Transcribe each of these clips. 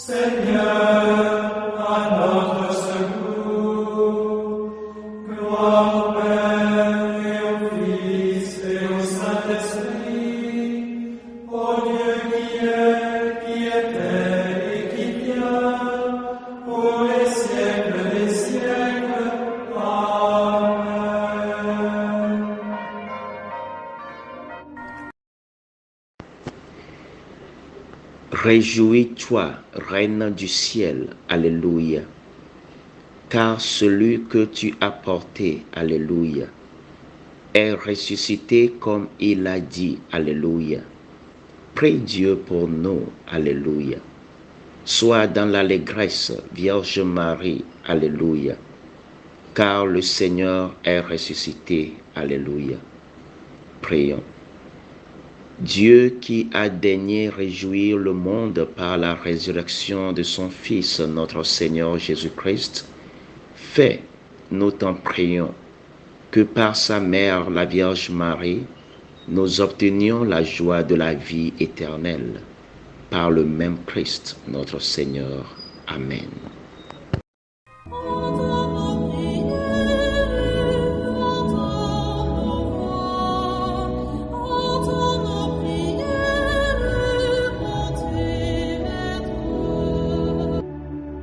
Seigneur, à notre secours. Gloire au Père et au Fils et au Saint-Esprit, au Dieu qui est, qui était et qui vient, pour les siècles des siècles. Amen. Réjouis-toi, Reine du ciel, Alléluia, car celui que tu as porté, Alléluia, est ressuscité comme il a dit, Alléluia. Prie Dieu pour nous, Alléluia. Sois dans l'allégresse, Vierge Marie, Alléluia, car le Seigneur est ressuscité, Alléluia. Prions. Dieu qui a daigné réjouir le monde par la résurrection de son Fils, notre Seigneur Jésus-Christ, fais, nous t'en prions, que par sa mère, la Vierge Marie, nous obtenions la joie de la vie éternelle. Par le même Christ, notre Seigneur. Amen.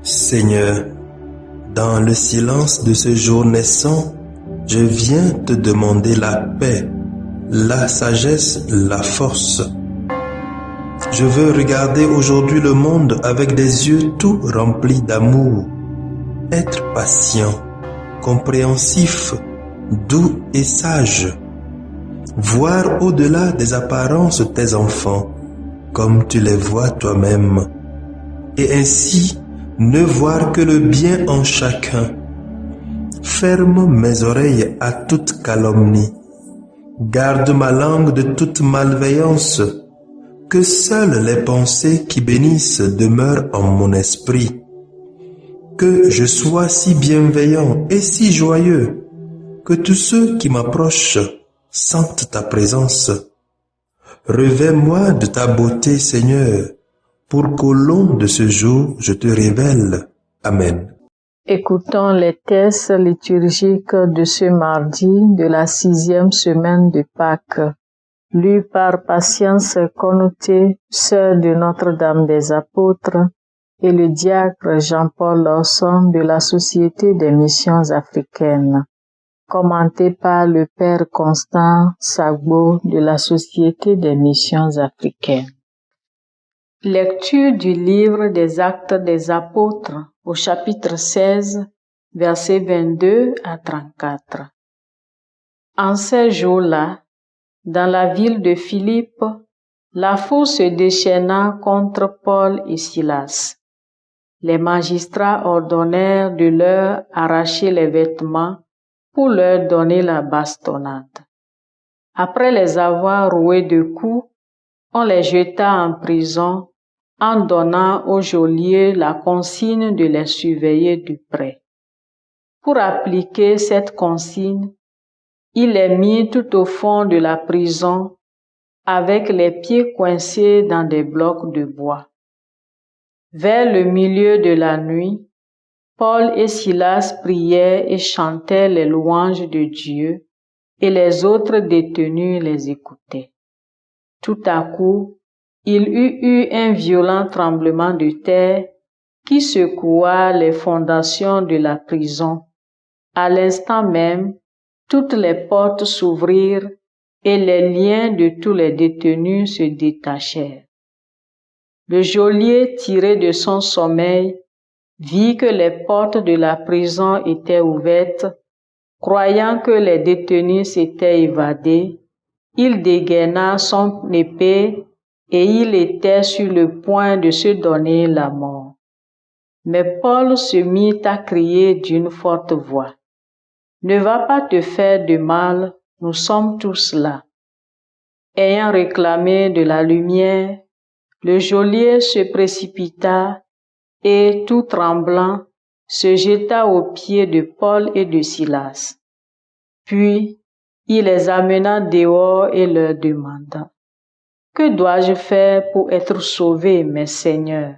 Seigneur, dans le silence de ce jour naissant, je viens te demander la paix, la sagesse, la force. Je veux regarder aujourd'hui le monde avec des yeux tout remplis d'amour, être patient, compréhensif, doux et sage, voir au-delà des apparences tes enfants, comme tu les vois toi-même, et ainsi ne voir que le bien en chacun. Ferme mes oreilles à toute calomnie. Garde ma langue de toute malveillance. Que seules les pensées qui bénissent demeurent en mon esprit. Que je sois si bienveillant et si joyeux que tous ceux qui m'approchent sentent ta présence. Revêts-moi de ta beauté, Seigneur, pour qu'au long de ce jour, je te révèle. Amen. Écoutons les textes liturgiques de ce mardi de la 6e semaine de Pâques, lu par Patience Connoté, sœur de Notre-Dame des Apôtres, et le diacre Jean-Paul Lawson de la Société des Missions Africaines, commenté par le Père Constant Sagbo de la Société des Missions Africaines. Lecture du livre des Actes des Apôtres au chapitre 16, versets 22 à 34. En ces jours-là, dans la ville de Philippe, la foule se déchaîna contre Paul et Silas. Les magistrats ordonnèrent de leur arracher les vêtements pour leur donner la bastonnade. Après les avoir roués de coups, on les jeta en prison en donnant au geôlier la consigne de les surveiller de près. Pour appliquer cette consigne, il les mit tout au fond de la prison avec les pieds coincés dans des blocs de bois. Vers le milieu de la nuit, Paul et Silas priaient et chantaient les louanges de Dieu et les autres détenus les écoutaient. Tout à coup, il y eut un violent tremblement de terre qui secoua les fondations de la prison. À l'instant même, toutes les portes s'ouvrirent et les liens de tous les détenus se détachèrent. Le geôlier, tiré de son sommeil, vit que les portes de la prison étaient ouvertes. Croyant que les détenus s'étaient évadés, il dégaina son épée et il était sur le point de se donner la mort. Mais Paul se mit à crier d'une forte voix: « Ne va pas te faire de mal, nous sommes tous là. » Ayant réclamé de la lumière, le geôlier se précipita et, tout tremblant, se jeta aux pieds de Paul et de Silas. Puis, il les amena dehors et leur demanda: « Que dois-je faire pour être sauvé, mes seigneurs ?»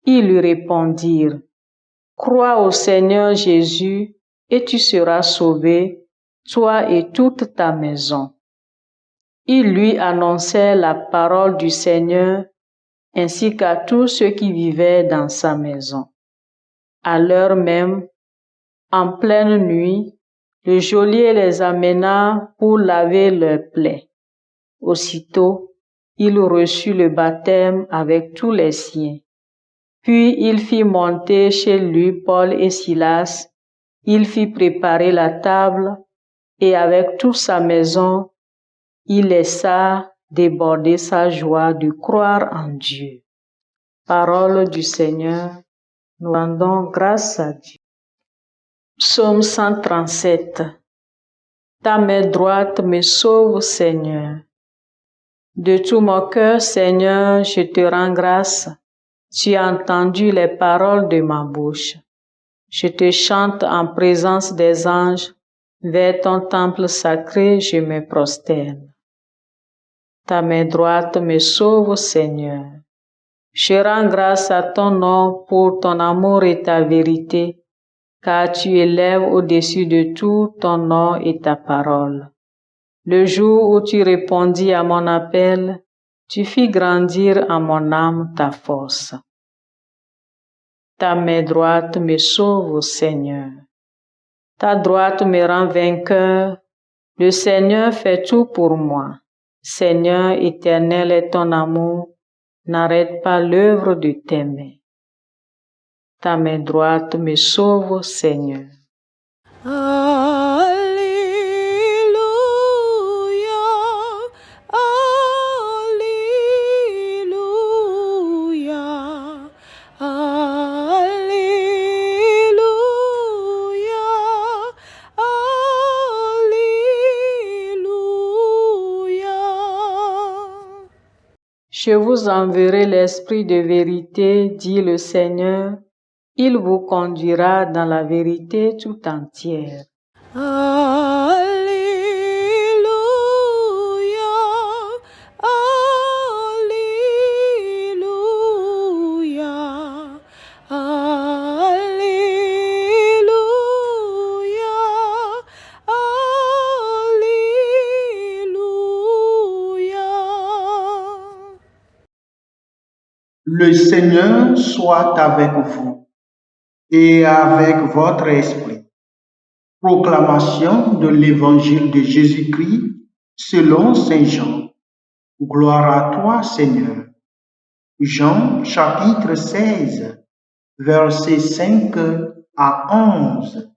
Ils lui répondirent, « Crois au Seigneur Jésus et tu seras sauvé, toi et toute ta maison. » Ils lui annonçaient la parole du Seigneur ainsi qu'à tous ceux qui vivaient dans sa maison. À l'heure même, en pleine nuit, le geôlier les amena pour laver leurs plaies. Aussitôt, il reçut le baptême avec tous les siens. Puis il fit monter chez lui Paul et Silas. Il fit préparer la table et avec toute sa maison, il laissa déborder sa joie de croire en Dieu. Parole du Seigneur, nous rendons grâce à Dieu. Psaume 137. Ta main droite me sauve, Seigneur. De tout mon cœur, Seigneur, je te rends grâce. Tu as entendu les paroles de ma bouche. Je te chante en présence des anges. Vers ton temple sacré, je me prosterne. Ta main droite me sauve, Seigneur. Je rends grâce à ton nom pour ton amour et ta vérité, car tu élèves au-dessus de tout ton nom et ta parole. Le jour où tu répondis à mon appel, tu fis grandir en mon âme ta force. Ta main droite me sauve, Seigneur. Ta droite me rend vainqueur. Le Seigneur fait tout pour moi. Seigneur, éternel est ton amour. N'arrête pas l'œuvre de tes mains. Ta main droite me sauve, Seigneur. Alléluia, Alléluia, Alléluia, Alléluia. Je vous enverrai l'Esprit de vérité, dit le Seigneur. Il vous conduira dans la vérité tout entière. Alléluia, Alléluia, Alléluia, Alléluia. Le Seigneur soit avec vous et avec votre esprit. Proclamation de l'Évangile de Jésus-Christ selon Saint Jean. Gloire à toi, Seigneur. Jean chapitre 16, versets 5 à 11.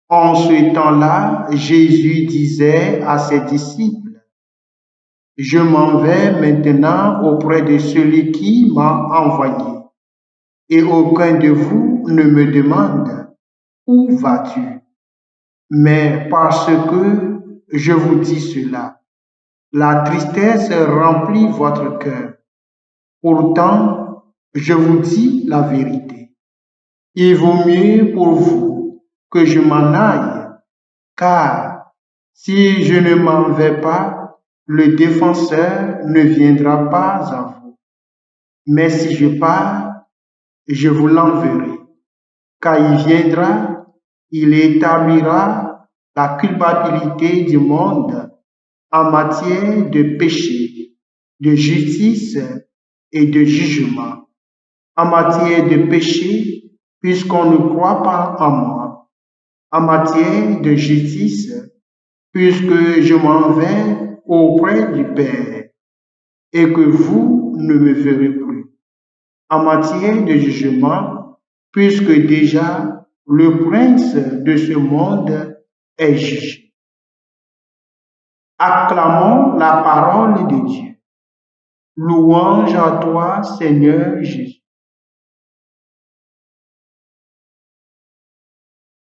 En ce temps-là, Jésus disait à ses disciples, « Je m'en vais maintenant auprès de celui qui m'a envoyé, et aucun de vous ne me demande, où vas-tu? Mais parce que je vous dis cela, la tristesse remplit votre cœur. Pourtant, je vous dis la vérité. Il vaut mieux pour vous que je m'en aille, car si je ne m'en vais pas, le défenseur ne viendra pas à vous. Mais si je pars, je vous l'enverrai, car il viendra, il établira la culpabilité du monde en matière de péché, de justice et de jugement. En matière de péché, puisqu'on ne croit pas en moi. En matière de justice, puisque je m'en vais auprès du Père et que vous ne me verrez plus. En matière de jugement, puisque déjà le prince de ce monde est jugé. Acclamons la parole de Dieu. Louange à toi, Seigneur Jésus.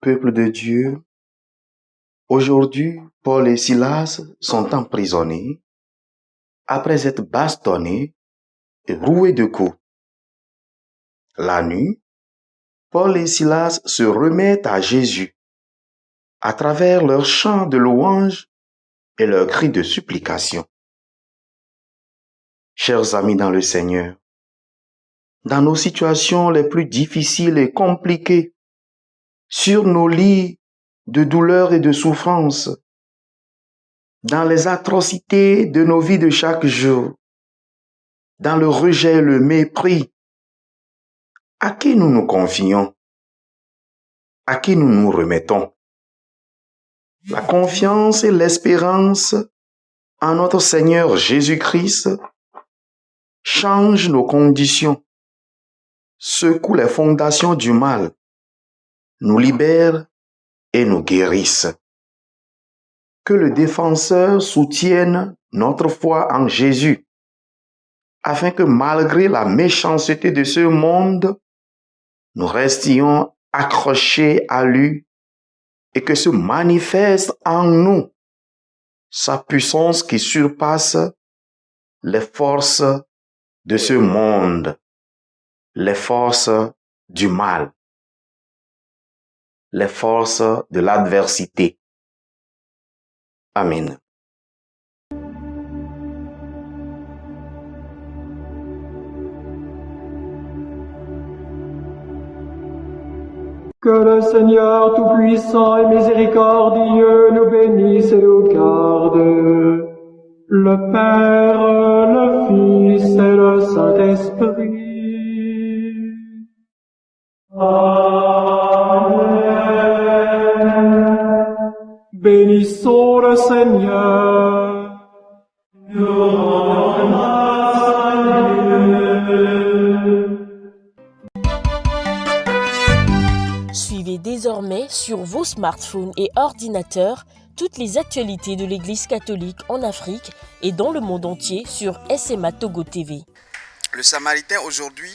Peuple de Dieu, aujourd'hui, Paul et Silas sont emprisonnés après être bastonnés et roués de coups. La nuit, Paul et Silas se remettent à Jésus à travers leurs chants de louange et leurs cris de supplication. Chers amis dans le Seigneur, dans nos situations les plus difficiles et compliquées, sur nos lits de douleur et de souffrance, dans les atrocités de nos vies de chaque jour, dans le rejet et le mépris. À qui nous nous confions? À qui nous nous remettons? La confiance et l'espérance en notre Seigneur Jésus-Christ changent nos conditions, secouent les fondations du mal, nous libèrent et nous guérissent. Que le défenseur soutienne notre foi en Jésus, afin que malgré la méchanceté de ce monde, nous restions accrochés à lui et que se manifeste en nous sa puissance qui surpasse les forces de ce monde, les forces du mal, les forces de l'adversité. Amen. Que le Seigneur Tout-Puissant et Miséricordieux nous bénisse et nous garde, le Père, le Fils et le Saint-Esprit. Amen. Bénissons le Seigneur. Nous rendons grâce à Dieu. Suivez désormais sur vos smartphones et ordinateurs toutes les actualités de l'Église catholique en Afrique et dans le monde entier sur SMA Togo TV. Le Samaritain aujourd'hui,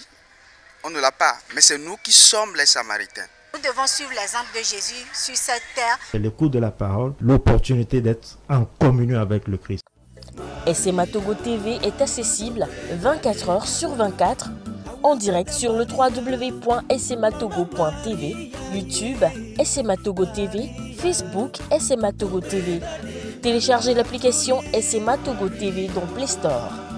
on ne l'a pas, mais c'est nous qui sommes les Samaritains. Nous devons suivre l'exemple de Jésus sur cette terre. C'est l'écoute de la parole, l'opportunité d'être en communion avec le Christ. SMA Togo TV est accessible 24 heures sur 24 en direct sur le www.smatogo.tv, YouTube, SMA Togo TV, Facebook, SMA Togo TV. Téléchargez l'application SMA Togo TV dans Play Store.